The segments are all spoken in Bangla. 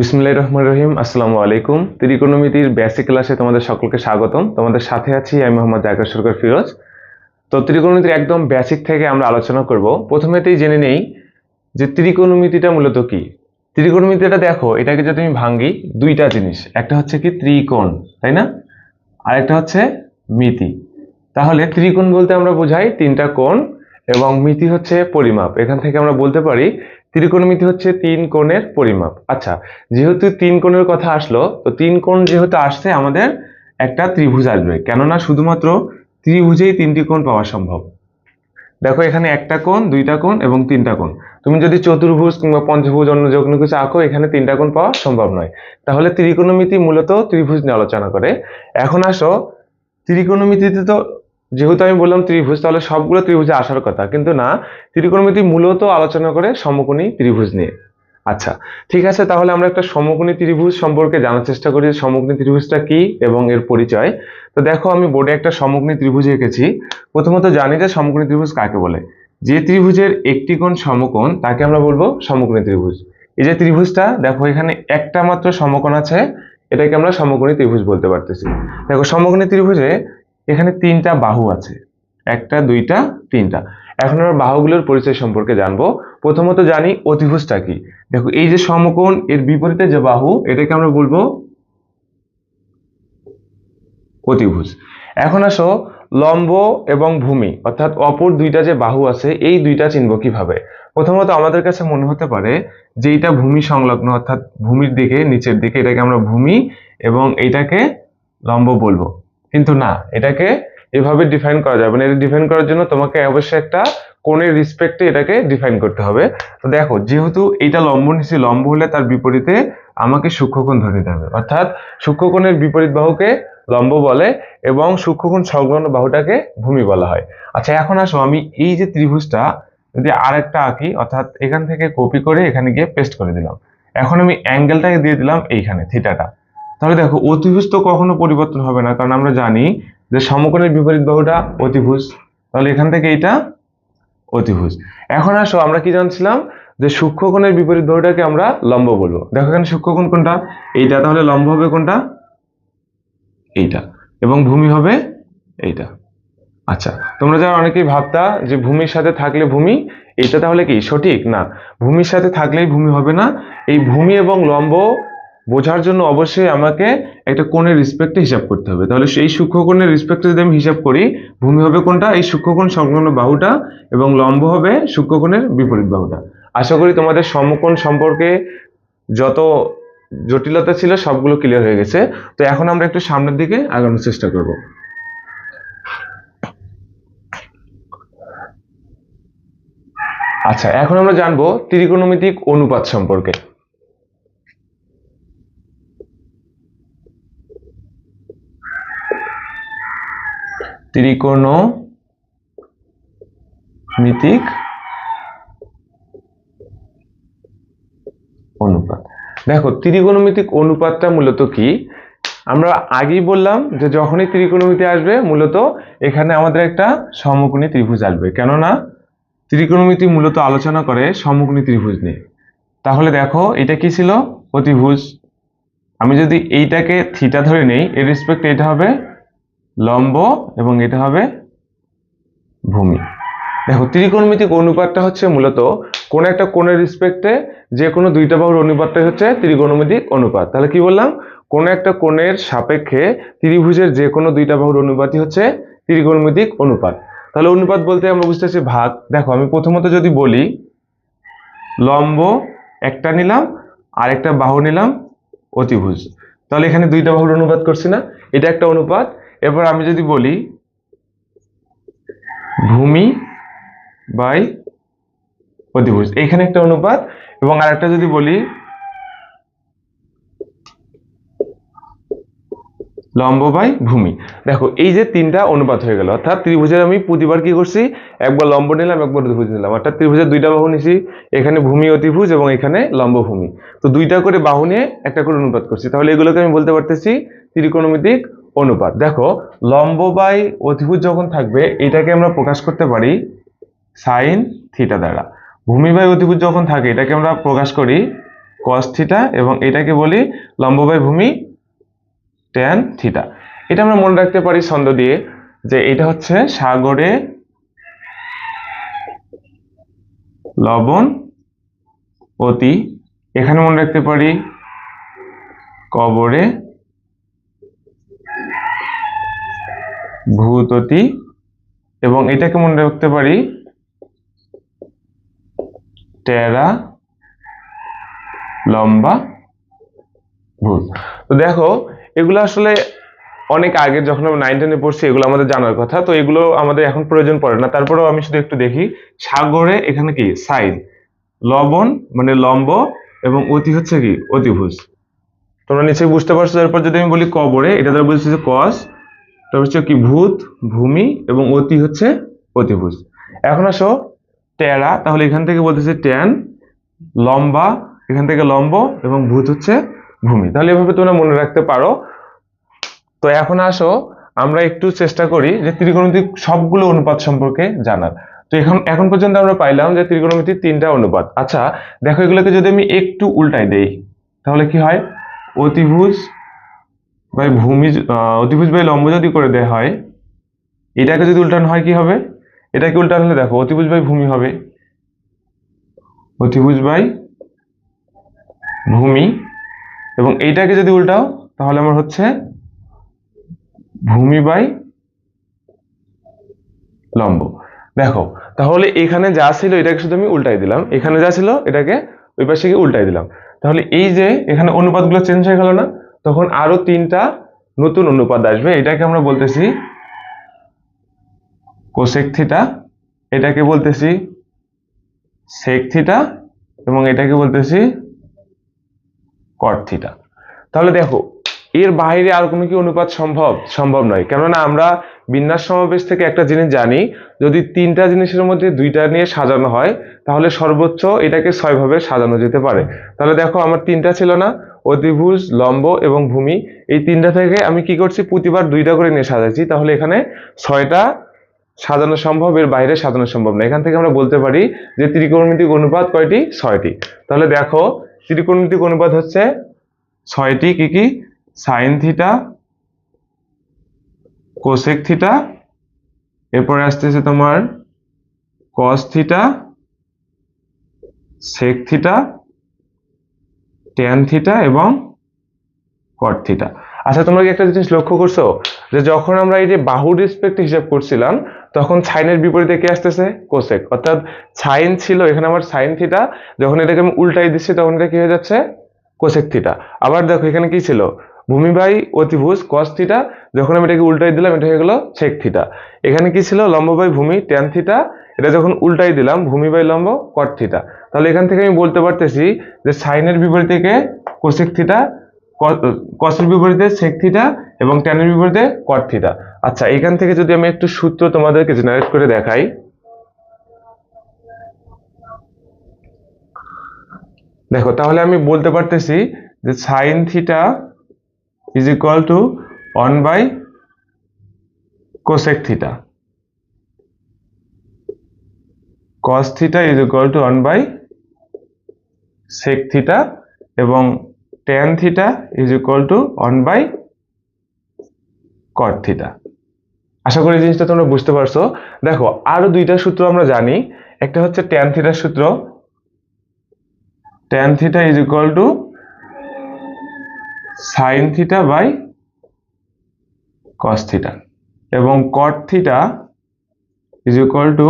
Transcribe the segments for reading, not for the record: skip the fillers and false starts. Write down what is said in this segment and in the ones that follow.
বিসমিল্লাহির রহমানির রহিম। আসসালামু আলাইকুম। ত্রিকোণমিতির বেসিক ক্লাসে তোমাদের সকলকে স্বাগতম। তোমাদের সাথে আছি আমি মোহাম্মদ জাকের সরকার ফিরোজ। তো ত্রিকোণমিতির একদম বেসিক থেকে আমরা আলোচনা করব। প্রথমেতেই জেনে নেই যে ত্রিকোণমিতিটা মূলত কি। ত্রিকোণমিতিটা দেখো, এটাকে যদি আমি ভাঙ্গি, দুইটা জিনিস, একটা হচ্ছে কি ত্রিকোণ, তাই না? আরেকটা হচ্ছে মিতি। তাহলে ত্রিকোণ বলতে আমরা বোঝাই তিনটা কোণ, এবং মিতি হচ্ছে পরিমাপ। এখান থেকে আমরা বলতে পারি ত্রিকোণমিতি হচ্ছে তিন কোণের পরিমাপ। আচ্ছা, যেহেতু তিন কোণের কথা আসলো, তো তিন কোণ যেহেতু আসছে, আমাদের একটা ত্রিভুজ আসবে, কেননা শুধুমাত্র ত্রিভুজেই তিনটি কোণ পাওয়া সম্ভব। দেখো, এখানে একটা কোণ, দুইটা কোণ এবং তিনটা কোণ। তুমি যদি চতুর্ভুজ কিংবা পঞ্চভুজ অন্য যে কোনো কিছু আঁকো, এখানে তিনটা কোণ পাওয়া সম্ভব নয়। তাহলে ত্রিকোণমিতি মূলত ত্রিভুজ নিয়ে আলোচনা করে। এখন আসো, ত্রিকোণমিতিতে তো যেহেতু আমি বললাম ত্রিভুজ, তাহলে সবগুলো ত্রিভুজে আসার কথা, কিন্তু না, ত্রিকোণমিতি মূলত আলোচনা করে সমকোণী ত্রিভুজ নিয়ে। আচ্ছা, ঠিক আছে, তাহলে আমরা একটা সমকোণী ত্রিভুজ সম্পর্কে জানার চেষ্টা করি। সমকোণী ত্রিভুজটা কি এবং এর পরিচয়। তো দেখো, আমি বোর্ডে একটা সমকোণী ত্রিভুজ এঁকেছি। প্রথমত জানি যে সমকোণী ত্রিভুজ কাকে বলে। যে ত্রিভুজের একটি কোণ সমকোণ, তাকে আমরা বলবো সমকোণী ত্রিভুজ। এই যে ত্রিভুজটা দেখো, এখানে একটা মাত্র সমকোণ আছে, এটাকে আমরা সমকোণী ত্রিভুজ বলতে পারতেছি। দেখো, সমকোণী ত্রিভুজে এখানে তিনটা বাহু আছে, একটা, দুইটা, তিনটা। এখন আমরা বাহুগুলোর পরিচয় সম্পর্কে জানবো। প্রথমত জানি অতিভুজটা কি। দেখো, এই যে সমকোণ, এর বিপরীতে যে বাহু, এটাকে আমরা বলবো অতিভুজ। এখন আসো, লম্ব এবং ভূমি, অর্থাৎ অপর দুইটা যে বাহু আছে, এই দুইটা চিনব কিভাবে। প্রথমত আমাদের কাছে মনে হতে পারে যে এটা ভূমি সংলগ্ন, অর্থাৎ ভূমির দিকে, নিচের দিকে, এটাকে আমরা ভূমি এবং এইটাকে লম্ব বলবো। কিন্তু না, এটাকে এভাবে ডিফাইন করা যাবে না। এটা ডিফাইন করার জন্য তোমাকে অবশ্যই একটা কোণের রেসপেক্টে এটাকে ডিফাইন করতে হবে। তো দেখো, যেহেতু এইটা লম্ব নিচে, লম্ব হলে তার বিপরীতে আমাকে সূক্ষ্মকোণ ধরে নিতে হবে, অর্থাৎ সূক্ষ্মকোণের বিপরীত বাহুকে লম্ব বলে এবং সূক্ষ্মকোণ সংলগ্ন বাহুটাকে ভূমি বলা হয়। আচ্ছা, এখন আসো, আমি এই যে ত্রিভুজটা যদি আরেকটা আঁকি, অর্থাৎ এখান থেকে কপি করে এখানে গিয়ে পেস্ট করে দিলাম। এখন আমি অ্যাঙ্গেলটাকে দিয়ে দিলাম এইখানে, থিটাটা। তাহলে দেখো, অতিভুজ তো কখনো পরিবর্তন হবে না, কারণ আমরা জানি যে সমকোণের বিপরীত বাহুটা অতিভুজ। তাহলে এখান থেকে এইটা অতিভুজ। এখন আসো, আমরা কি জানছিলাম যে সূক্ষ্মকোণের বিপরীত বাহুটাকে আমরা লম্ব বলবো। দেখো, এখানে সূক্ষ্মকোণ কোনটা? এইটা। তাহলে লম্ব হবে কোনটা? এইটা। এবং ভূমি হবে এইটা। আচ্ছা, তোমরা যারা অনেকেই ভাবতা যে ভূমির সাথে থাকলে ভূমি, এইটা তাহলে কি সঠিক? না, ভূমির সাথে থাকলেই ভূমি হবে না। এই ভূমি এবং লম্ব বোঝার জন্য অবশ্যই আমাকে একটা কোণের রেসপেক্টে হিসাব করতে হবে। তাহলে সেই সূক্ষ্মকোণের রেসপেক্টে যদি আমি হিসাব করি, ভূমি হবে কোনটা? এই সূক্ষ্মকোণ সংলগ্ন বাহুটা, এবং লম্ব হবে সূক্ষ্মকোণের বিপরীত বাহুটা। আশা করি তোমাদের সমকোণ সম্পর্কে যত জটিলতা ছিল সবগুলো ক্লিয়ার হয়ে গেছে। তো এখন আমরা একটু সামনের দিকে আগানোর চেষ্টা করব। আচ্ছা, এখন আমরা জানবো ত্রিকোণমিতিক অনুপাত সম্পর্কে। ত্রিকোণমিতিক অনুপাত। দেখো, ত্রিকোণমিতিক অনুপাতটা মূলত কি? আমরা আগেই বললাম যে যখনই ত্রিকোণমিতি আসবে, মূলত এখানে আমাদের একটা সমকোণী ত্রিভুজ আসবে, কেননা ত্রিকোণমিতি মূলত আলোচনা করে সমকোণী ত্রিভুজ নিয়ে। তাহলে দেখো, এটা কি ছিল? অতিভুজ। আমি যদি এইটাকে থিটা ধরে নেই, এর রেসপেক্টে এটা হবে লম্ব এবং এটা হবে ভূমি। দেখো, ত্রিকোণমিতিক অনুপাতটা হচ্ছে মূলত কোন একটা কোণের রেসপেক্টে যে কোনো দুইটা বাহুর অনুপাতটাই হচ্ছে ত্রিকোণমিতিক অনুপাত। তাহলে কি বললাম? কোন একটা কোণের সাপেক্ষে ত্রিভুজের যে কোনো দুইটা বাহুর অনুপাতই হচ্ছে ত্রিকোণমিতিক অনুপাত। তাহলে অনুপাত বলতে আমরা বুঝতেছি ভাগ। দেখো, আমি প্রথমত যদি বলি লম্ব একটা নিলাম আর একটা বাহু নিলাম অতিভুজ, তাহলে এখানে দুইটা বাহুর অনুপাত করছি না? এটা একটা অনুপাত। এবার আমি যদি বলি ভূমি বাই অতিভুজ, এখানে একটা অনুপাত। এবং আরেকটা যদি বলি লম্ব বাই ভূমি, দেখো এই যে তিনটা অনুপাত হয়ে গেল। অর্থাৎ ত্রিভুজের আমি প্রতিবার কি করছি? একবার লম্ব নিলাম, একবার অতিভুজ নিলাম। অর্থাৎ ত্রিভুজের দুইটা বাহু নিছি, এখানে ভূমি অতিভুজ এবং এখানে লম্ব ভূমি। তো দুইটা করে বাহু নিয়ে একটা করে অনুপাত করছি। তাহলে এগুলোকে আমি বলতে পারতেছি ত্রিকোণমিতিক অনুপাত। দেখো, লম্ব বাই অতিভুজ যখন থাকবে, এটাকে আমরা প্রকাশ করতে পারি সাইন থিটা দ্বারা। ভূমি বাই অতিভুজ যখন থাকে, এটাকে আমরা প্রকাশ করি cos থিটা এবং এটাকে বলি লম্ব বাই ভূমি tan থিটা। এটা আমরা মনে রাখতে পারি ছন্দ দিয়ে যে এটা হচ্ছে সাগরে লবণ অতি, এখানে মনে রাখতে পারি কবরে ভূত অতি, এবং এটাকে মনে রাখতে পারি টেরা লম্বা ভূত। তো দেখো এগুলো আসলে অনেক আগে যখন আমরা 9-10-এ পড়ছি এগুলো আমাদের জানার কথা, তো এগুলো আমাদের এখন প্রয়োজন পড়ে না। তারপরেও আমি শুধু একটু দেখি, সাগরে এখানে কি সাইন, লবণ মানে লম্ব, এবং অতি হচ্ছে কি অতিভুজ। তোমরা নিশ্চয়ই বুঝতে পারছো। এরপর যদি আমি বলি কবরে, এটা দ্বারা বলছি যে কস, তারপর হচ্ছে কি ভূত ভূমি, এবং অতি হচ্ছে অতিভুজ। এখন আসো টেরা, তাহলে এখান থেকে বলতেছে ট্যান, লম্বা এখান থেকে লম্ব, এবং ভূত হচ্ছে ভূমি। তাহলে এভাবে তোমরা মনে রাখতে পারো। তো এখন আসো আমরা একটু চেষ্টা করি যে ত্রিকোণমিতিক সবগুলো অনুপাত সম্পর্কে জানার। তো এখন পর্যন্ত আমরা পাইলাম যে ত্রিকোণমিতির 3টা অনুপাত। আচ্ছা দেখো, এগুলোকে যদি আমি একটু উল্টাই দেই তাহলে কি হয়, অতিভুজ বাই ভূমি, অতিভুজ বাই লম্ব যদি করে দেয়া হয়, এটাকে যদি উল্টানো হয় কি হবে, এটাকে উল্টানো হলে দেখো অতিভুজ বাই ভূমি হবে, অতিভুজ বাই ভূমি, এবং এইটাকে যদি উল্টাও তাহলে আমার হচ্ছে ভূমি বাই লম্ব। দেখো তাহলে এখানে যা ছিল এটাকে শুধু আমি উল্টাই দিলাম, এখানে যা ছিল এটাকে ওই পাশে গিয়ে উল্টাই দিলাম। তাহলে এই যে এখানে অনুপাতগুলো চেঞ্জ হয়ে গেল না, তখন আরো 3টা নতুন অনুপাত আসবে। এটাকে আমরা বলতেছি কোসেক থিটা, এটাকে বলতেছি সেক থিটা, এবং এটাকে বলতেছি কট থিটা। তাহলে দেখো এর বাইরে আর কোনো কি অনুপাত সম্ভব নয়, কেননা আমরা বিন্যাস সমাবেশ থেকে একটা জিনিস জানি, যদি 3টা জিনিসের মধ্যে 2টা নিয়ে সাজানো হয় তাহলে সর্বোচ্চ এটাকে 6 ভাবে সাজানো যেতে পারে। তাহলে দেখো আমার 3টা ছিল না, অতিভুজ লম্ব এবং ভূমি, এই 3টা থেকে আমি কি করছি, প্রতিবার 2টা করে নিয়ে সাজাচ্ছি। তাহলে এখানে 6টা সাজানো সম্ভব, এর বাইরে সাজানো সম্ভব না। এখান থেকে আমরা বলতে পারি যে ত্রিকোণমিতিক অনুপাত কয়টি, 6টি। তাহলে দেখো ত্রিকোণমিতিক অনুপাত হচ্ছে 6টি, কি কি, সাইন থিটা, কোসেক থিটা, এরপরে আসতেছে তোমার cos theta, sec theta, tan theta, এবং কট থিটা। আচ্ছা তোমরা কি একটা জিনিস লক্ষ্য করছো যে যখন আমরা এই যে বাহুর রেসপেক্ট হিসাব করছিলাম তখন সাইনের বিপরীতে কে আসতেছে, কোসেক। অর্থাৎ সাইন ছিল এখানে আমার সাইন থিটা, যখন এটাকে আমি উল্টাই দিচ্ছি তখন এটা কি হয়ে যাচ্ছে, কোসেক থিটা। আবার দেখো এখানে কি ছিল, ভূমি বাই অতিভুজ কস থিটা, যখন আমি এটাকে উল্টাই দিলাম এটা হয়ে গেল সেক থিটা। এখানে কি ছিল, লম্ব বাই ভূমি ট্যান থিটা, এটা যখন উল্টাই দিলাম ভূমি বাই লম্ব কট থিটা। তাহলে এখান থেকে আমি বলতে পারতেছি যে সাইনের বিপরীতে কে, কোসেক থিটা, কসের বিপরীতে সেক থিটা, এবং ট্যানের বিপরীতে কট থিটা। আচ্ছা এখান থেকে যদি আমি একটু সূত্র তোমাদেরকে জেনারেট করে দেখাই, দেখো তাহলে আমি বলতে পারতেছি যে sine theta is equal to 1 by cosec theta, cos theta is equal to 1 by sec theta, এবং tan theta is equal to 1 by cot theta. আশা করি জিনিসটা তোমরা বুঝতে পারছো। দেখো আরো 2টা সূত্র আমরা জানি, একটা হচ্ছে ট্যান থিটার সূত্র, tan theta is equal to sine theta by cos theta, এবং cot theta is equal to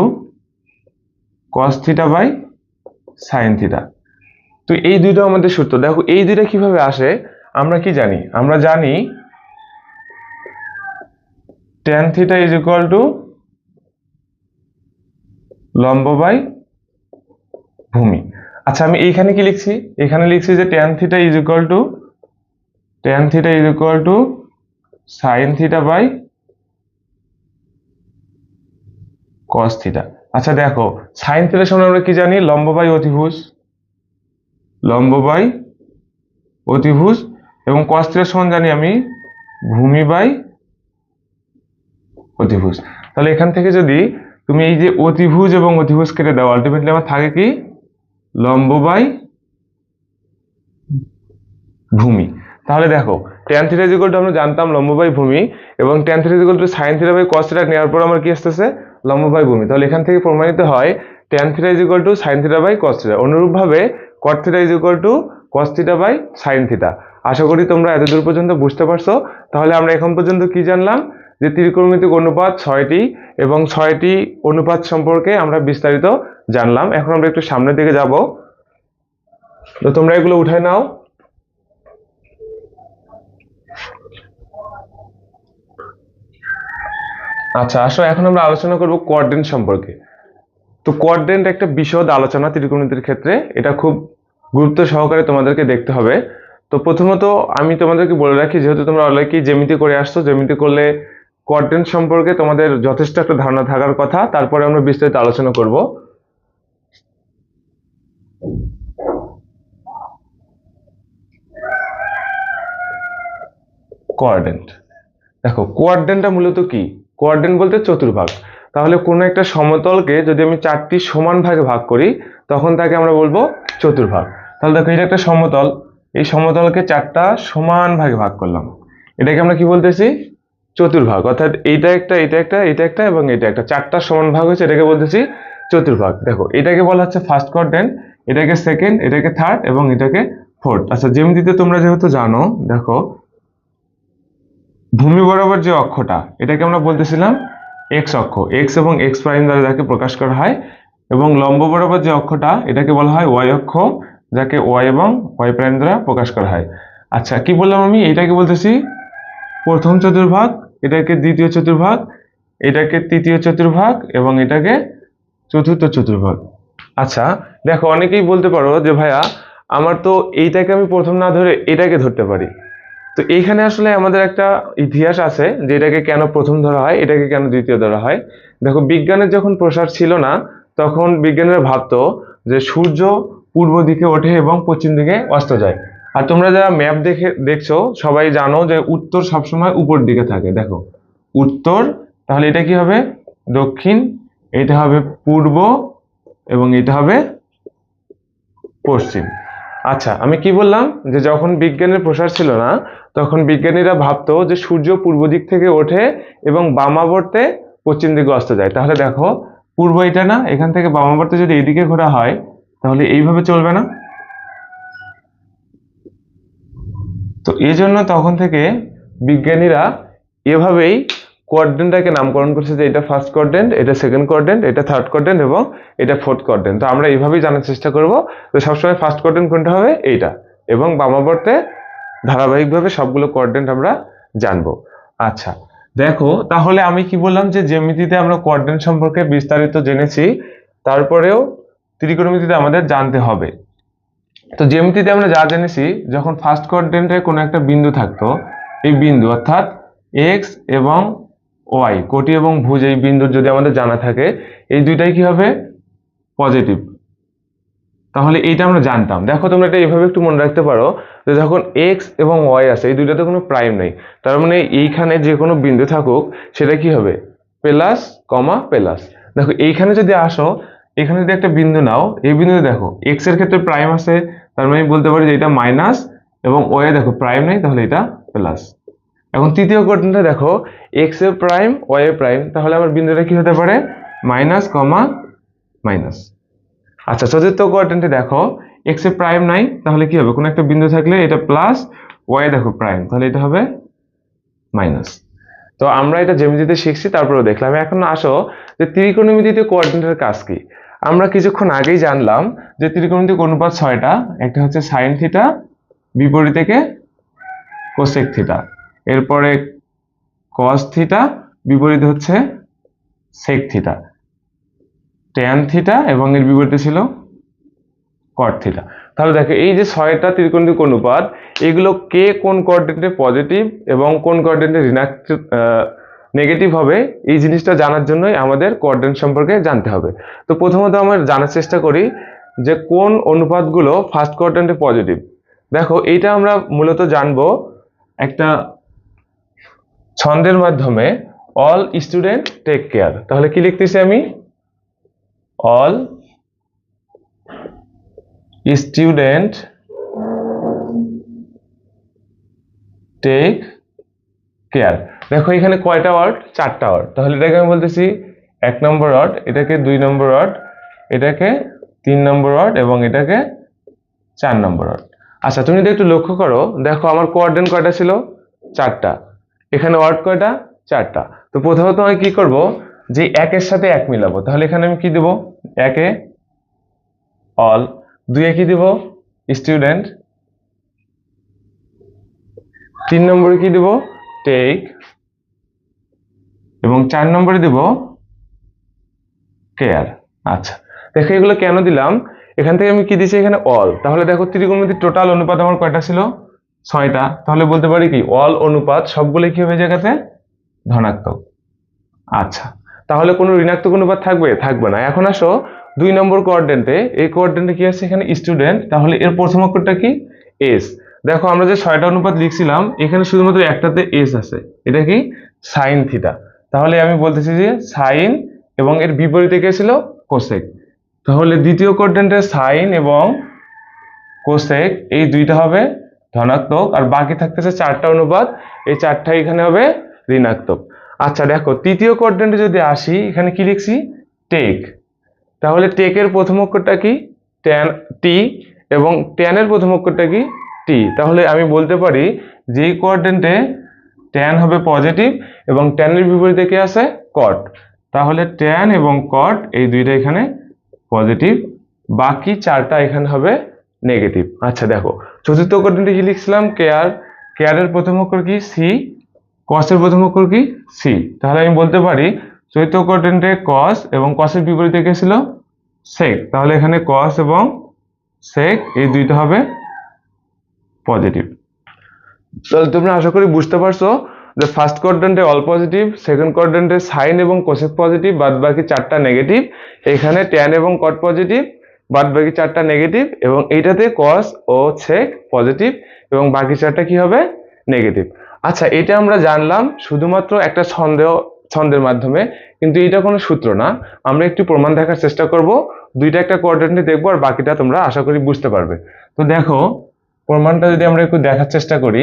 cos theta by sine theta. তো এই 2টা আমাদের সূত্র। দেখো এই 2টা কিভাবে আসে, আমরা কি জানি, আমরা জানি tan theta is equal to লম্ব বাই ভূমি। আচ্ছা আমি এইখানে কি লিখছি, এখানে লিখছি যে tan theta is equal to sine theta by cos theta. আচ্ছা দেখো সাইন থিটার সমান আমরা কি জানি, লম্ব বাই অতিভুজ, এবং কস থিটার সমান জানি আমি ভূমি বাই অতিভুজ। তাহলে এখান থেকে যদি তুমি এই যে অতিভুজ এবং অতিভুজ কেটে দাও, আলটিমেটলি আমার থাকে কি, লম্ব বাই ভূমি। তাহলে দেখো tan θ আমরা জানতাম লম্ব বাই ভূমি, এবং tan θ sin θ বাই cos θ নেওয়ার পর আমার কি আসতেছে লম্ব বাই ভূমি। তাহলে এখান থেকে প্রমাণিত হয় tan θ sin θ বাই cos θ। অনুরূপভাবে cot θ cos θ বাই sin θ। আশা করি তোমরা এতদূর পর্যন্ত বুঝতে পারছো। তাহলে আমরা এখন পর্যন্ত কি জানলাম, যে ত্রিকোণমিতিক অনুপাত 6টি এবং 6টি অনুপাত সম্পর্কে আমরা বিস্তারিত জানলাম। এখন আমরা একটু সামনের দিকে যাব, তো তোমরা এগুলো উঠায় নাও। আচ্ছা আসো, এখন আমরা আলোচনা করব কোঅর্ডিনেট সম্পর্কে। তো কোঅর্ডিনেট একটা বিশদ আলোচনা ত্রিকোণমিতির ক্ষেত্রে, এটা খুব গুরুত্ব সহকারে তোমাদেরকে দেখতে হবে। তো প্রথমত আমি তোমাদেরকে বলে রাখি, যেহেতু তোমরা অলরেডি জ্যামিতি করে আসছো, জ্যামিতি করলে কোঅর্ডিনেট সম্পর্কে তোমাদের যথেষ্ট একটা ধারণা থাকার কথা। তারপরে আমরা বিস্তারিত আলোচনা করব। কোঅর্ডিনেট, দেখো কোঅর্ডিনেটটা মূলত কি? কোঅর্ডিনেট বলতে চতুর্ভাগ। তাহলে কোনো একটা সমতলকে যদি আমি 4টি সমান ভাগে ভাগ করি, তখন তাকে আমরা বলবো চতুর্ভাগ। তাহলে দেখো এটা একটা সমতল, এই সমতলকে 4টা সমান ভাগে ভাগ করলাম, এটাকে আমরা কি বলতেছি চতুর্ভাগ। অর্থাৎ এইটা একটা, এটা একটা, এটা একটা এবং এটা একটা, 4টা সমান ভাগ হয়েছে, এটাকে বলতেছি চতুর্ভাগ। দেখো এটাকে বলা হচ্ছে ফার্স্ট কোঅর্ডিনেট, এটাকে সেকেন্ড, এটাকে থার্ড এবং এটাকে ফোর্থ। আচ্ছা জ্যামিতিতে তোমরা যেহেতু জানো, দেখো ভূমি বরাবর যে অক্ষটা, এটাকে আমরা বলতেছিলাম এক্স অক্ষ, এক্স এবং এক্স প্রাইম দ্বারা যাকে প্রকাশ করা হয়। এবং লম্ব বরাবর যে অক্ষটা, এটাকে বলা হয় ওয়াই অক্ষ, যাকে ওয়াই এবং ওয়াই প্রাইম দ্বারা প্রকাশ করা হয়। আচ্ছা কি বললাম আমি? এটাকে বলতেছি প্রথম চতুর্ভাগ, এটাকে দ্বিতীয় চতুর্ভাগ, এটাকে তৃতীয় চতুর্ভাগ এবং এটাকে চতুর্থ চতুর্ভাগ। আচ্ছা দেখো অনেকেই বলতে পারো যে ভাইয়া আমার তো এইটাকে আমি প্রথম না ধরে এটাকে ধরতে পারি। তো এইখানে আসলে আমাদের একটা ইতিহাস আছে যে এটাকে কেন প্রথম ধরা হয়, এটাকে কেন দ্বিতীয় ধরা হয়। দেখো বিজ্ঞানের যখন প্রসার ছিল না, তখন বিজ্ঞানীরা ভাবতো যে সূর্য পূর্ব দিকে ওঠে এবং পশ্চিম দিকে অস্ত যায়। আর তোমরা যারা ম্যাপ দেখছো সবাই জানো যে উত্তর সবসময় উপর দিকে থাকে। দেখো উত্তর, তাহলে এটা কি হবে দক্ষিণ, এটা হবে পূর্ব এবং এটা হবে পশ্চিম। আচ্ছা আমি কি বললাম, যে যখন বিজ্ঞানের প্রসার ছিল না, তখন বিজ্ঞানীরা ভাবতো যে সূর্য পূর্ব দিক থেকে ওঠে এবং বামাবর্তে পশ্চিম দিকে অস্ত যায়। তাহলে দেখো পূর্ব এটা না, এখান থেকে বামাবর্তে যদি এইদিকে ঘোরা হয়, তাহলে এইভাবে চলবে না। তো এই জন্য তখন থেকে বিজ্ঞানীরা এভাবেই কোঅর্ডিনেটটাকে নামকরণ করছে, যে এটা ফার্স্ট কোঅর্ডিনেট, এটা সেকেন্ড কোঅর্ডিনেট, এটা থার্ড কোঅর্ডিনেট এবং এটা ফোর্থ কোঅর্ডিনেট। তো আমরা এইভাবেই জানার চেষ্টা করব যে সবসময় ফার্স্ট কোঅর্ডিনেট কোনটা হবে, এইটা, এবং বামাবর্তে ধারাবাহিকভাবে সবগুলো কোঅর্ডিনেট আমরা জানবো। আচ্ছা দেখো তাহলে আমি কি বললাম, যে জ্যামিতিতে আমরা কোঅর্ডিনেট সম্পর্কে বিস্তারিত জেনেছি, তারপরেও ত্রিকোণমিতিতে আমাদের জানতে হবে। তো জ্যামিতিতে আমরা যা জেনেছি, যখন ফার্স্ট কোঅর্ডিনেটে কোনো একটা বিন্দু থাকতো, এই বিন্দু অর্থাৎ এক্স এবং ওয়াই, কোটি এবং ভুজ, এই বিন্দুর যদি আমাদের জানা থাকে, এই দুইটাই কি হবে পজিটিভ। তাহলে এইটা আমরা জানতাম। দেখো তোমরা এটা এইভাবে একটু মনে রাখতে পারো, যে যখন এক্স এবং ওয়াই আছে, এই দুইটাতে কোনো প্রাইম নেই, তার মানে এইখানে যে কোনো বিন্দু থাকুক সেটা কি হবে প্লাস কমা প্লাস। দেখো এইখানে যদি আসো, এখানে যদি একটা বিন্দু নাও, এই বিন্দুতে দেখো এক্স এর ক্ষেত্রে প্রাইম আছে, তার মানে বলতে পারি যে এটা মাইনাস, এবং ওয়াই দেখো প্রাইম নেই, তাহলে এটা প্লাস। এখন তৃতীয় কোঅর্ডিনেটে দেখো এক্স এর প্রাইম, ওয়াই এর প্রাইম, তাহলে আমার বিন্দুটা কি হতে পারে মাইনাস কমা মাইনাস। আচ্ছা চতুর্থ কোঅর্ডিনেটে দেখো এক্স এর প্রাইম নাই, তাহলে কি হবে কোনো একটা বিন্দু থাকলে এটা প্লাস, ওয়াই দেখো প্রাইম, তাহলে এটা হবে মাইনাস। তো আমরা এটা জ্যামিতিতে শিখছি, তারপরে দেখলাম। এখন আসো যে ত্রিকোণমিতিতে কোঅর্ডিনেটের কাজ কি। আমরা কিছুক্ষণ আগেই জানলাম যে ত্রিকোণমিতিক অনুপাত 6টা, একটা হচ্ছে সাইন থিটা, বিপরীত থেকে কোসেক থিটা, এরপরে কস থিটা, বিপরীত হচ্ছে সেক থিটা, ট্যান থিটা এবং এর বিপরীতে ছিল কট থিটা। তাহলে দেখো এই যে 6টা ত্রিকোণমিতিক অনুপাত, এগুলো কে কোন কোঅর্ডিনেটে পজিটিভ এবং কোন কোঅর্ডিনেটে নেগেটিভ হবে, এই জিনিসটা জানার জন্যই আমাদের কোঅর্ডিনেট সম্পর্কে জানতে হবে। তো প্রথমত আমরা জানার চেষ্টা করি যে কোন অনুপাতগুলো ফার্স্ট কোঅর্ডিনেটে পজিটিভ। দেখো এইটা আমরা মূলত জানবো একটা ছন্দের মাধ্যমে, অল স্টুডেন্ট টেক কেয়ার। তাহলে কি লিখতেছি আমি, অল স্টুডেন্ট টেক কেয়ার। দেখো এখানে কয়টা ওয়ার্ড, 4টা ওয়ার্ড, তাহলে এটাকে আমি বলতেছি 1 নম্বর ওয়ার্ড, এটাকে 2 নম্বর ওয়ার্ড, এটাকে 3 নম্বর ওয়ার্ড এবং এটাকে 4 নম্বর ওয়ার্ড। আচ্ছা তুমি যদি একটু লক্ষ্য করো, দেখো আমার কোঅর্ডিনেট কয়টা ছিল, 4টা, এখানে ওয়ার্ড কয়টা, 4টা। তো প্রথমত আমি কি করব, যে 1 এর সাথে 1 মিলাবো, তাহলে এখানে আমি কি দেব, 1 এ অল, 2 এ কি দেব, স্টুডেন্ট, 3 নম্বরে কি দেব, টেক, এবং 4 নম্বরে দেব কেয়ার। আচ্ছা দেখো এগুলো কেন দিলাম, এখান থেকে আমি কি দিছি, এখানে অল, তাহলে দেখো ত্রিকোণমিতির টোটাল অনুপাত আমার কয়টা ছিল, 6টা, তাহলে বলতে পারি কি অল অনুপাত সবগুলো কি হবে জায়গাতে ধনাত্মক। আচ্ছা তাহলে কোনো ঋণাত্মক অনুপাত থাকবে, থাকবে না। এখন আসো 2 নম্বর কোঅর্ডিনেটে, এই কোঅর্ডিনেটে কি আছে, এখানে স্টুডেন্ট, তাহলে এর প্রথম অক্ষরটা কি, এস। দেখো আমরা যে 6টা অনুপাত লিখছিলাম, এখানে শুধুমাত্র একটাতে এস আছে, এটা কি সাইন থিটা, তাহলে আমি বলতেছি যে সাইন এবং এর বিপরীতে কে ছিল, কোসেক। তাহলে দ্বিতীয় কোঅর্ডিনেটে সাইন এবং কোসেক এই দুইটা হবে ধনাত্মক, আর বাকি থাকতেছে 4টা অনুপাত, এই 4টা এখানে হবে ঋণাত্মক। আচ্ছা দেখো তৃতীয় কোঅর্ডিনেটে যদি আসি, এখানে কি লিখছি, টেক, তাহলে টেকের প্রথম অক্ষরটা কি, ট্যান, টি, এবং ট্যানের প্রথম অক্ষরটা কি, টি, তাহলে আমি বলতে পারি যেই কোঅর্ডিনেটে ট্যান হবে পজিটিভ এবং ট্যানের বিপরীতে কি আছে, কট, তাহলে ট্যান এবং কট এই দুইটা এখানে পজিটিভ, বাকি 4টা এখানে হবে নেগেটিভ। আচ্ছা দেখো চতুর্থ কোঅর্ডিনেটে কি লিখছিলাম, কেয়ার, কেয়ারের প্রথম অক্ষর কি, সি, কসের প্রথম অক্ষর কি, সি, তাহলে আমি বলতে পারি চতুর্থ কোঅর্ডিনেটে কস এবং কসের বিপরীতে কে ছিল, সেক, তাহলে এখানে কস এবং সেক এই দুইটা হবে পজিটিভ। তাহলে তোমরা আশা করি বুঝতে পারছো যে ফার্স্ট কোয়াড্রেন্টে অল পজিটিভ, সেকেন্ড কোয়াড্রেন্টে সাইন এবং কোসেক পজিটিভ, বাদ বাকি 4টা নেগেটিভ, এখানে ট্যান এবং কট পজিটিভ, বাদ বাকি 4টা নেগেটিভ, এবং এইটাতে কস ও সেক পজিটিভ এবং বাকি 4টা কি হবে, নেগেটিভ। আচ্ছা এটা আমরা জানলাম শুধুমাত্র একটা ছন্দের মাধ্যমে, কিন্তু এটা কোনো সূত্র না, আমরা একটু প্রমাণ দেখার চেষ্টা করব, দুইটা একটা কোয়াড্রেন্টে দেখবো আর বাকিটা তোমরা আশা করি বুঝতে পারবে। তো দেখো প্রমাণটা যদি আমরা একটু দেখার চেষ্টা করি,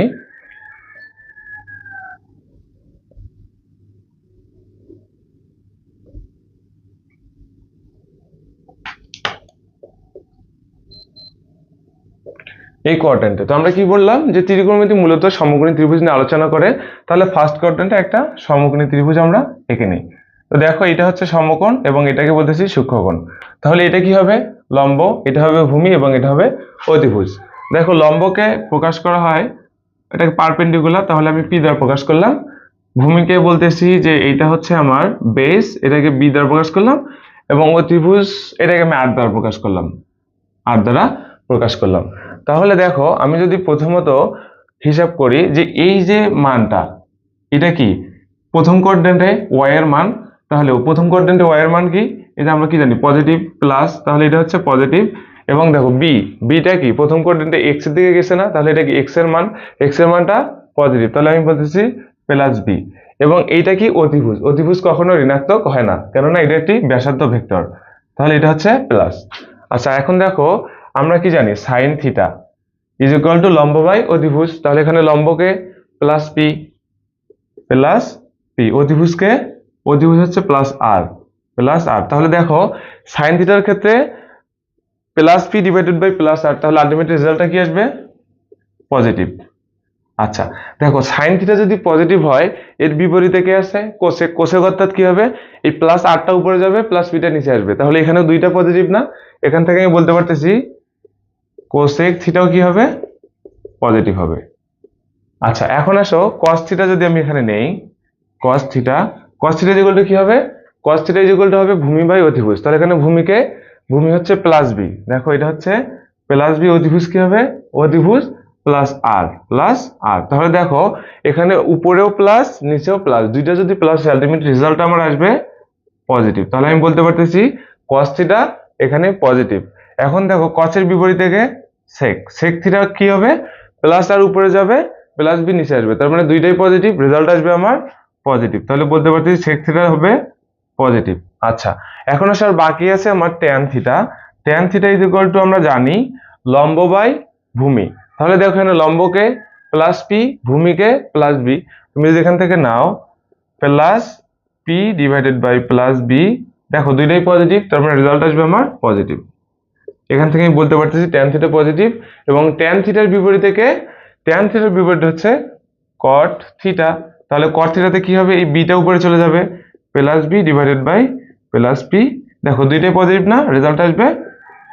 এই কোয়াড্রেন্টে তো আমরা কি বললাম যে ত্রিকোণমিতি মূলত সমকোণী ত্রিভুজ নিয়ে আলোচনা করে, তাহলে ফার্স্ট কোয়াড্রেন্টে একটা সমকোণী ত্রিভুজ আমরা এঁকে নিই। তো দেখো এটা হচ্ছে সমকোণ এবং এটাকে বলতেছি সূক্ষ্মকোণ, তাহলে এটা কি হবে, লম্ব, এটা হবে ভূমি এবং এটা হবে অতিভুজ। দেখো লম্বকে প্রকাশ করা হয় এটাকে পারপেন্ডিকুলার, তাহলে আমি পি দ্বারা প্রকাশ করলাম, ভূমিকে বলতেছি যে এইটা হচ্ছে আমার বেস, এটাকে বি দ্বারা প্রকাশ করলাম, এবং অতিভুজ এটাকে আমি আর দ্বারা প্রকাশ করলাম, আর দ্বারা প্রকাশ করলাম। তাহলে দেখো আমি যদি প্রথমত হিসাব করি যে এই যে মানটা, এটা কি প্রথম কোঅর্ডিনেটে ওয়াই এর মান, তাহলে প্রথম কোঅর্ডিনেটে ওয়াই এর মান কি, এটা আমরা কি জানি পজিটিভ প্লাস, তাহলে এটা হচ্ছে পজিটিভ, এবং দেখো বিটা কি প্রথম কোঅর্ডিনেটে এক্স এর দিকে গেছে না, তাহলে এটা কি এক্স এর মান, এক্স এর মানটা পজিটিভ, তাহলে আমি বলতেছি প্লাস বি, এবং এইটা কি অতিভুজ, অতিভুজ কখনো ঋণাত্মক হয় না, কেননা এটা একটি ব্যাসার্ধ ভেক্টর, তাহলে এটা হচ্ছে প্লাস। আচ্ছা এখন দেখো আমরা কি জানি sign theta is equal to লম্ব বাই অতিভুজ, তাহলে এখানে লম্বকে প্লাস পি, প্লাস পি, অতিভুজকে, অতিভুজ হচ্ছে প্লাস আর, প্লাস আর, তাহলে দেখো সাইন থিটার ক্ষেত্রে plus p divided by plus r, তাহলে আলটিমেট রেজাল্টটা কি আসবে, পজিটিভ। আচ্ছা দেখো সাইন থিটা যদি পজিটিভ হয়, এর বিপরীতে কে আছে, কোসেক, কোসেক অর্থাৎ কি হবে, এই প্লাস আরটা উপরে যাবে প্লাস পিটা নিচে আসবে, তাহলে এখানে দুইটা পজিটিভ না, এখান থেকে আমি বলতে পারতেছি কোসেক থিটাও কি হবে, পজিটিভ হবে। আচ্ছা এখন আসো কস থিটা যদি আমি এখানে নেই, cos theta, cos theta equal to কি হবে, কস থিটা ইকুয়াল টু হবে ভূমি বাই অতিভুজ, তাহলে এখানে ভূমিকে, ভূমি হচ্ছে প্লাস বি, দেখো এটা হচ্ছে প্লাস বি, অতিভুজ কি হবে, অতিভুজ প্লাস আর, প্লাস আর, তাহলে দেখো এখানে উপরেও প্লাস নিচেও প্লাস, দুইটা যদি প্লাস আলটিমেট রেজাল্ট আমার আসবে পজিটিভ, তাহলে আমি বলতে পারতেছি কস থিটা এখানে পজিটিভ। এখন দেখো কসের বিপরীত থেকে সেক, সেক থিটা কি হবে, প্লাস আর উপরে যাবে প্লাস বি নিচে আসবে, তার মানে দুইটাই পজিটিভ, রেজাল্ট আসবে আমার পজিটিভ, তাহলে বলতে পারতেছি সেক থিটা হবে পজিটিভ। আচ্ছা এখন আসার বাকি আছে আমার tan theta, tan theta is equal to আমরা জানি লম্ব বাই ভূমি, তাহলে দেখো এখানে লম্বকে প্লাস পি, ভূমিকে প্লাস বি। তুমি যদি এখান থেকে নাও plus p divided by plus b, দেখো দুইটাই পজিটিভ, তার মানে রেজাল্ট আসবে আমার পজিটিভ। এখান থেকে আমি বলতে পারতেছি ট্যান থিটা পজিটিভ, এবং ট্যান থিটার বিপরীতে কে? ট্যান থিটার বিপরীতে হচ্ছে কট থিটা। তাহলে কট থিটাতে কি হবে? এই বিটা উপরে চলে যাবে, plus B divided by plus P. দেখো দুইটাই পজিটিভ না, রেজাল্ট আসবে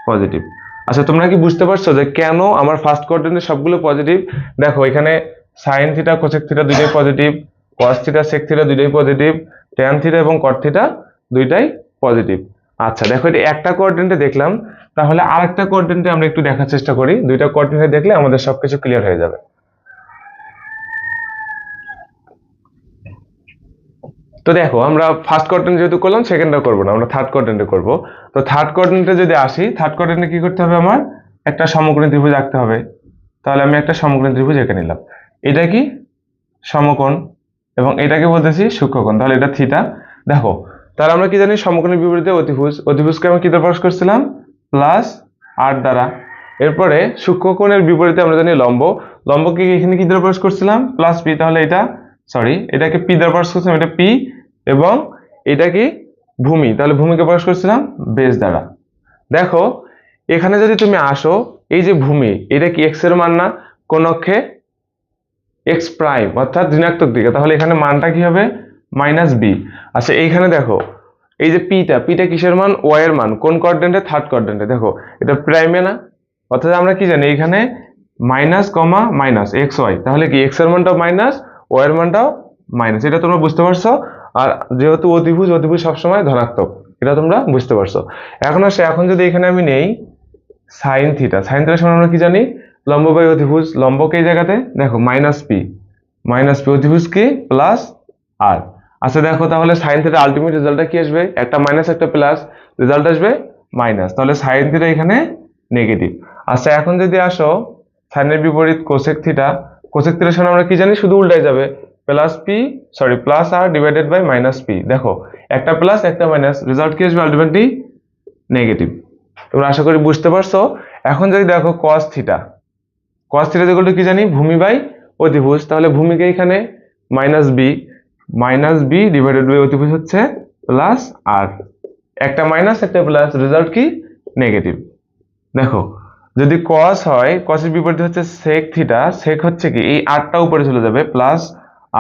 পজিটিভ। আচ্ছা, তোমরা কি বুঝতে পারছো যে কেন আমার ফার্স্ট কোয়াড্রেন্টে সবগুলো পজিটিভ? দেখো এখানে সাইন থিটা কোসেক থিটা দুইটাই positive, cos theta sec theta দুইটাই পজিটিভ, ট্যান থিটা এবং কট থিটা দুইটাই পজিটিভ। আচ্ছা দেখো, এটা একটা কোয়াড্রেন্টে দেখলাম, তাহলে আরেকটা কোয়াড্রেন্টে আমরা একটু দেখার চেষ্টা করি। দুইটা কোয়াড্রেন্টে দেখলে আমাদের সবকিছু ক্লিয়ার হয়ে যাবে। তো দেখো, আমরা ফার্স্ট কোয়াড্রেন্ট যেহেতু করলাম, সেকেন্ডটা করবো না, আমরা থার্ড কোয়াড্রেন্টে করবো। তো থার্ড কোয়াড্রেন্টে যদি আসি, থার্ড কোয়াড্রেন্টে কি করতে হবে? আমার একটা সমকোণী ত্রিভুজ আঁকতে হবে। তাহলে আমি একটা সমকোণী ত্রিভুজ এঁকে নিলাম। এটা কি? সমকোণ, এবং এটাকে বলতেছি সূক্ষ্মকোণ। তাহলে এটা থিটা। দেখো, তাহলে আমরা কি জানি? সমকোণের বিপরীতে অতিভুজ, অতিভুজকে আমরা কি দ্বারা প্রকাশ করছিলাম? প্লাস আর দ্বারা। এরপরে সূক্ষ্মকোণের বিপরীতে আমরা জানি লম্ব, লম্বকে এখানে কি দ্বারা প্রকাশ করছিলাম? Plus P. তাহলে এটা এটাকে পি দ্বারা প্রকাশ করছিলাম, এটা পি, এবং এটা কি? ভূমি, তাহলে ভূমিকে প্রকাশ করছিলাম বেস দ্বারা। দেখো এখানে যদি তুমি আসো, এই যে ভূমি, এটা কি এক্স এর মান না? কোন অক্ষে? এক্স প্রাইম, অর্থাৎ ঋণাত্মক দিকে। তাহলে এখানে মানটা কি হবে? Minus B. আচ্ছা এইখানে দেখো, এই যে পিটা কিসের মান? ওয়াই এর মান। কোন কোয়াড্রেন্টে? থার্ড কোয়াড্রেন্টে। দেখো এটা প্রাইমে না, অর্থাৎ আমরা কি জানি এখানে minus comma minus X Y, তাহলে কি এক্স এর মানটাও মাইনাস, ওয়াই এর মানটাও মাইনাস। এটা তোমরা বুঝতে পারছো? আর যেহেতু অতিভুজ সবসময় ধনাত্মক, এটা তোমরা বুঝতে পারছো। এখন যদি এখানে আমি নেই সাইন থিটা, সাইন থিটার সমান আমরা কি জানি? লম্ব বাই অতিভুজ। লম্বকে এই জায়গাতে দেখো মাইনাস পি, অতিভুজ কি? প্লাস আর। আচ্ছা দেখো, তাহলে সাইন থিটা আলটিমেট রেজাল্টটা কি আসবে? একটা মাইনাস একটা প্লাস, রেজাল্ট আসবে মাইনাস। তাহলে সাইন থিটা এখানে নেগেটিভ। আচ্ছা এখন যদি আসো সাইনের বিপরীত কোসেক থিটা, কোসেক থিটার সমান আমরা কি জানি? শুধু উল্টাই যাবে, plus R divided by minus P. দেখো একটা প্লাস একটা মাইনাস, রেজাল্ট কি আসবে? Ultimately negative. তোমরা আশা করি বুঝতে পারছো। এখন যদি দেখো cos থিটা, যেগুলো কি জানি? ভূমি বাই অতিভুজ। তাহলে ভূমিকে এখানে মাইনাস বি ডিভাইডেড বাই অতিভুজ হচ্ছে প্লাস আর। একটা মাইনাস একটা প্লাস, রেজাল্ট কি? নেগেটিভ। দেখো যদি cos হয়, cos এর বিপরীতে হচ্ছে sec থিটা, sec হচ্ছে কি? এই আরটা উপরে চলে যাবে, plus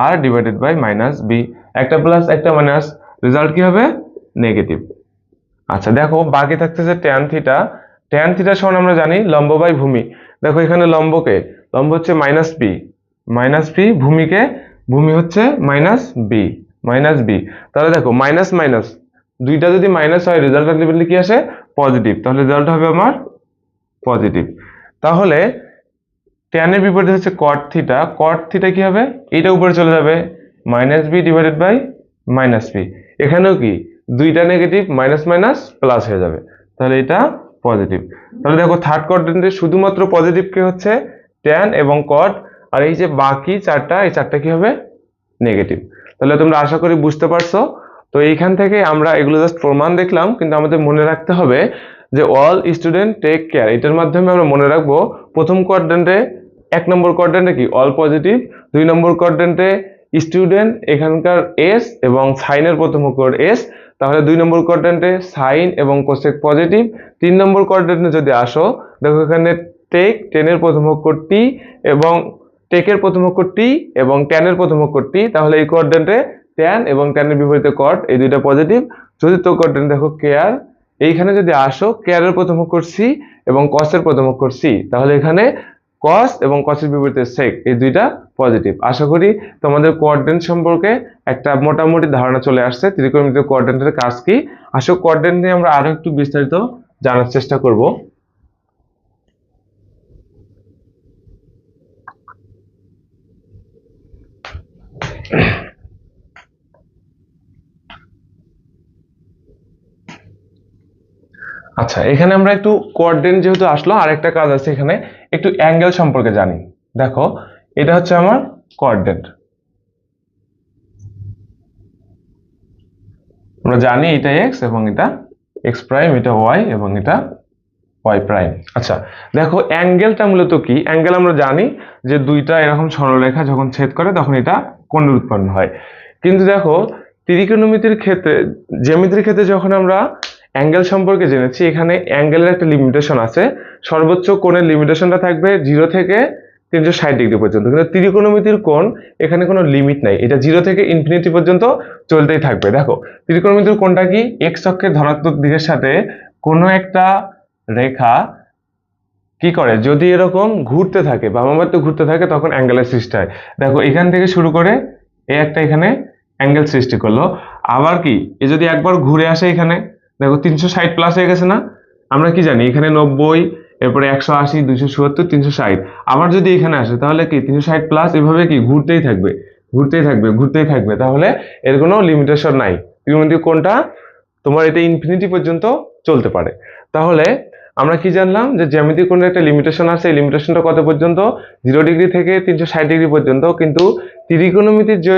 R divided by minus B. একটা প্লাস একটা মাইনাস, রেজাল্ট কি হবে? নেগেটিভ। আচ্ছা দেখো, বাকি থাকতেছে ট্যান থিটা। ট্যান থিটার সমান আমরা জানি লম্ব বাই ভূমি। দেখো এখানে লম্ব হচ্ছে মাইনাস পি, ভূমি হচ্ছে মাইনাস বি। তাহলে দেখো মাইনাস মাইনাস দুইটা যদি মাইনাস হয়, রেজাল্ট আলটিমেটলি কি আসে? পজিটিভ। তাহলে রেজাল্ট হবে আমার পজিটিভ। তাহলে ট্যানের বিপরীতে হচ্ছে কট থিটা কি হবে? এইটা উপরে চলে যাবে, minus B divided by minus P. এখানেও কি? দুইটা নেগেটিভ, মাইনাস মাইনাস প্লাস হয়ে যাবে, তাহলে এটা পজিটিভ। তাহলে দেখো থার্ড কোয়াড্রেন্টে শুধুমাত্র পজিটিভ কে হচ্ছে ট্যান এবং কট, আর এই যে বাকি চারটা, এই চারটা কি হবে? নেগেটিভ। তাহলে তোমরা আশা করি বুঝতে পারছো। তো এইখান থেকে আমরা এগুলো জাস্ট প্রমাণ দেখলাম, কিন্তু আমাদের মনে রাখতে হবে যে অল স্টুডেন্ট টেক কেয়ার, এটার মাধ্যমে আমরা মনে রাখবো প্রথম কোয়াড্রেন্টে, এক নম্বর কোয়াড্রেন্টে কি? All positive. দুই নম্বর কোয়াড্রেন্টে স্টুডেন্ট, এখানকার এস এবং সাইনের প্রথম অক্ষর এস, তাহলে দুই নম্বর কোয়াড্রেন্টে সাইন এবং কোসেক পজিটিভ। তিন নম্বর কোয়াড্রেন্টে যদি আসো, দেখো এখানে টেনের প্রথম অক্ষর টি, এবং টেকের প্রথম অক্ষর টি এবং ট্যানের প্রথম অক্ষর টি, তাহলে এই কোয়াড্রেন্টে ট্যান এবং ট্যানের বিপরীতে কট, এই দুইটা পজিটিভ। চতুর্থ কোয়াড্রেন্টে দেখো কেয়ার, এইখানে যদি আসো কেয়ারের প্রথম অক্ষর সি এবং কসের প্রথম অক্ষর সি, তাহলে এখানে কস এবং কসের বিপরীতে সেক, এই দুইটা পজিটিভ। আশা করি তোমাদের কোয়াড্রেন্ট সম্পর্কে একটা মোটামুটি ধারণা চলে আসছে, ত্রিকোণমিতিয় কোয়াড্রেন্টের কাজ কি। আসলে কোয়াড্রেন্ট নিয়ে আমরা আরো একটু বিস্তারিত জানার চেষ্টা করব। আচ্ছা এখানে আমরা একটু কোয়াড্রেন্ট যেহেতু আসলো, আরেকটা কাজ আছে, এখানে একটু অ্যাঙ্গেল সম্পর্কে জানি। দেখো এটা হচ্ছে আমার কোয়াড্রেন্ট, আমরা জানি এটা এক্স এবং এটা এক্স প্রাইম, এটা ওয়াই এবং এটা ওয়াই প্রাইম। আচ্ছা দেখো অ্যাঙ্গেলটা মূলত কি, অ্যাঙ্গেল আমরা জানি যে দুইটা এরকম সরলরেখা যখন ছেদ করে তখন এটা কোণের উৎপন্ন হয়। কিন্তু দেখো ত্রিকোণমিতির ক্ষেত্রে, জ্যামিতির ক্ষেত্রে যখন আমরা অ্যাঙ্গেল সম্পর্কে জেনেছি, এখানে অ্যাঙ্গেলের একটা লিমিটেশন আছে। সর্বোচ্চ কোণের লিমিটেশনটা থাকবে 0 থেকে 360 ডিগ্রি পর্যন্ত। কিন্তু ত্রিকোণমিতির কোণ এখানে কোনো লিমিট নাই, এটা 0 থেকে ইনফিনিটি পর্যন্ত চলতেই থাকবে। দেখো ত্রিকোণমিতির কোণটা কি, এক্স অক্ষের ধনাত্মক দিকের সাথে কোনো একটা রেখা কি করে, যদি এরকম ঘুরতে থাকে বামাবর্তে ঘুরতে থাকে তখন অ্যাঙ্গেলের সৃষ্টি হয়। দেখো এখান থেকে শুরু করে এই একটা এখানে অ্যাঙ্গেল সৃষ্টি করলো। আবার কি এ যদি একবার ঘুরে আসে এখানে, দেখো 360 প্লাস হয়ে গেছে না। আমরা কি জানি এখানে 90, এরপরে 180, 270, 360। আবার যদি এখানে আসে তাহলে কি 360 প্লাস, এভাবে কি ঘুরতেই থাকবে ঘুরতেই থাকবে ঘুরতেই থাকবে। তাহলে এর কোনো লিমিটেশন নাই। ত্রিকোণমিতিক কোণটা তোমার এটা ইনফিনিটি পর্যন্ত চলতে পারে। তাহলে আমরা কি জানলাম যে জ্যামিতিক কোণের একটা লিমিটেশন আছে, এই লিমিটেশনটা কত পর্যন্ত, 0 ডিগ্রি থেকে 360 ডিগ্রি পর্যন্ত। কিন্তু ত্রিকোণমিতির যে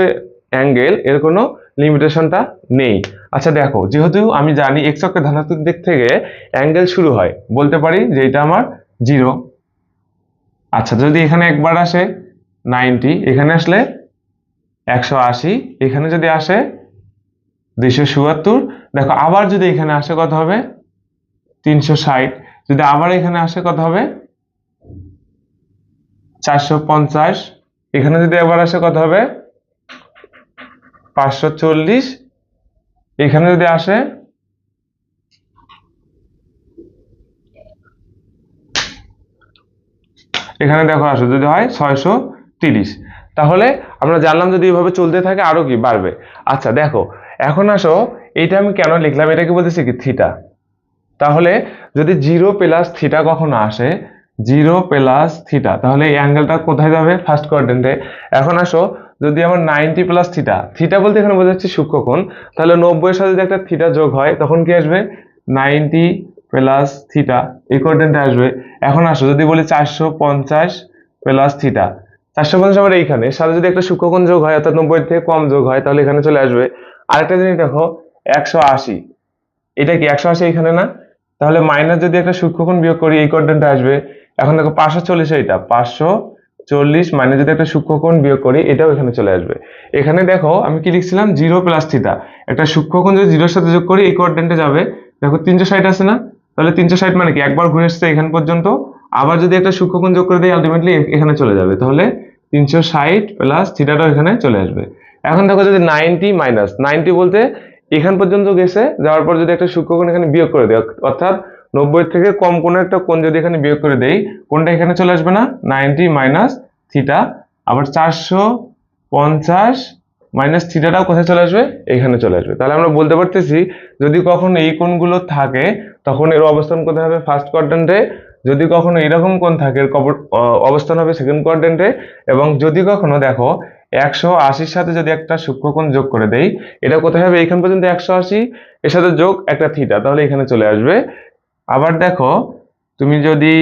অ্যাঙ্গেল এর কোনো লিমিটেশনটা নেই। আচ্ছা দেখো যেহেতু আমি জানি এক্স অক্ষের ধনাত্মক দিক থেকে অ্যাঙ্গেল শুরু হয়, বলতে পারি যে এটা আমার 0। আচ্ছা যদি এখানে একবার আসে 90, এখানে আসলে 180, এখানে যদি আসে 277, দেখো আবার যদি এখানে আসে কত হবে 360, যদি আবার এখানে আসে কত হবে 450, এখানে যদি আবার আসে কত হবে 540, এখানে যদি আসে এখানে দেখো আসো যদি হয় 630। তাহলে আমরা জানলাম যদি এভাবে চলতে থাকে আরো কি বাড়বে। আচ্ছা দেখো এখন আসো, এইটা আমি কেন লিখলাম, এটা কি বলতেছি কি থিটা। তাহলে যদি 0 প্লাস থিটা কখনো আসে, 0 প্লাস থিটা, তাহলে এই অ্যাঙ্গেলটা কোথায় যাবে, ফার্স্ট কোয়াড্রেন্টে। এখন আসো যদি আমার 90 প্লাস থিটা, থিটা বলতে এখানে বোঝাচ্ছি সূক্ষ্মকোণ, তাহলে 90 এর সাথে যদি একটা থিটা যোগ হয় তখন কি আসবে 90 প্লাস থিটা, এই কোয়াড্রেন্টে আসবে। এখন আসো যদি বলি 450 প্লাস থিটা, 450 আবার এইখানে, এর সাথে যদি একটা সূক্ষ্মকোণ যোগ হয় অর্থাৎ 90 থেকে কম যোগ হয় তাহলে এখানে চলে আসবে। আরেকটা জিনিস দেখো 180, এটা কি 180 এখানে না, তাহলে মাইনাস যদি একটা সূক্ষ্মকোণ বিয়োগ করি এই কোয়াড্রেন্টে আসবে। এখন দেখো 540, এটা 540 মাইনাস যদি একটা সূক্ষ্মকোণ বিয়োগ করি এটাও এখানে চলে আসবে। এখানে দেখো আমি কি লিখছিলাম 0 প্লাস থিটা, একটা সূক্ষ্মকোণ যদি 0 এর সাথে যোগ করি এই কোয়াড্রেন্টে যাবে। দেখো 360 আছে না, তাহলে 360 মানে কি একবার ঘুরে এসেছে এখান পর্যন্ত, আবার যদি একটা সূক্ষ্মকোণ যোগ করে দিই আলটিমেটলি এখানে চলে যাবে। তাহলে 360 প্লাস থিটাটাও এখানে চলে আসবে। এখন দেখো যদি 90 মাইনাস 90 বলতে এখান পর্যন্ত গেছে, যাওয়ার পর যদি একটা সূক্ষ্মকোণ এখানে বিয়োগ করে দেয় অর্থাৎ 90 থেকে কম কোনো একটা কোণ যদি এখানে বিয়োগ করে দেই, কোণটা এখানে চলে আসবে না 90 মাইনাস থিটা। আবার 450 মাইনাস থিটাটাও কোথায় চলে আসবে, এখানে চলে আসবে। তাহলে আমরা বলতে পারতেছি যদি কখনো এই কোণগুলো থাকে তখন এর অবস্থান কোথায় হবে, ফার্স্ট কোয়াড্রেন্টে। যদি কখনো এরকম কোণ থাকে এর অবস্থান হবে সেকেন্ড কোয়াড্রেন্টে। এবং যদি কখনো দেখো 180 সাথে যদি একটা সূক্ষ্মকোণ যোগ করে দেই, এটা কোথায় হবে, এইখান পর্যন্ত 180, এর সাথে যোগ একটা থিটা, তাহলে এখানে চলে আসবে। আবার দেখো তুমি যদি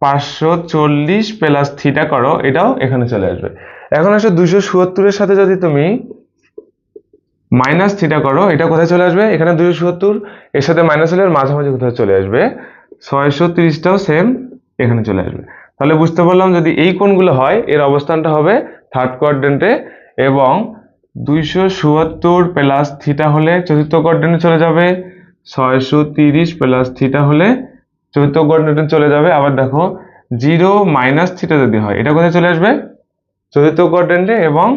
540 প্লাস থিটা করো এটাও এখানে চলে আসবে। এখন আসো 270 এর সাথে যদি তুমি মাইনাস থিটা করো এটা কোথায় চলে আসবে, এখানে 270, এর সাথে মাইনাস হলে মাঝামাঝি কোথায় চলে আসবে 630টাও সেম এখানে চলে আসবে। তাহলে বুঝতে পারলাম যদি এই কোণগুলো হয় এর অবস্থানটা হবে থার্ড কোয়াড্রেন্টে, এবং 270 প্লাস থিটা হলে চতুর্থ কোয়াড্রেন্টে চলে যাবে, 630 প্লাস থিটা হলে চতুর্থ কোয়াড্রেন্টে চলে যাবে। আবার দেখো 0 মাইনাস থিটা যদি হয় এটা কোথায় চলে আসবে, চতুর্থ কোয়াড্রেন্টে, এবং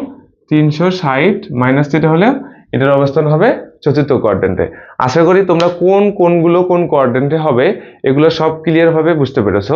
360 মাইনাস থিটা হলে এটার অবস্থান হবে চতুর্থ কোয়াড্রেন্টে। আশা করি তোমরা কোন কোণগুলো কোন কোয়াড্রেন্টে হবে এগুলো সব ক্লিয়ার ভাবে বুঝতে পেরেছো।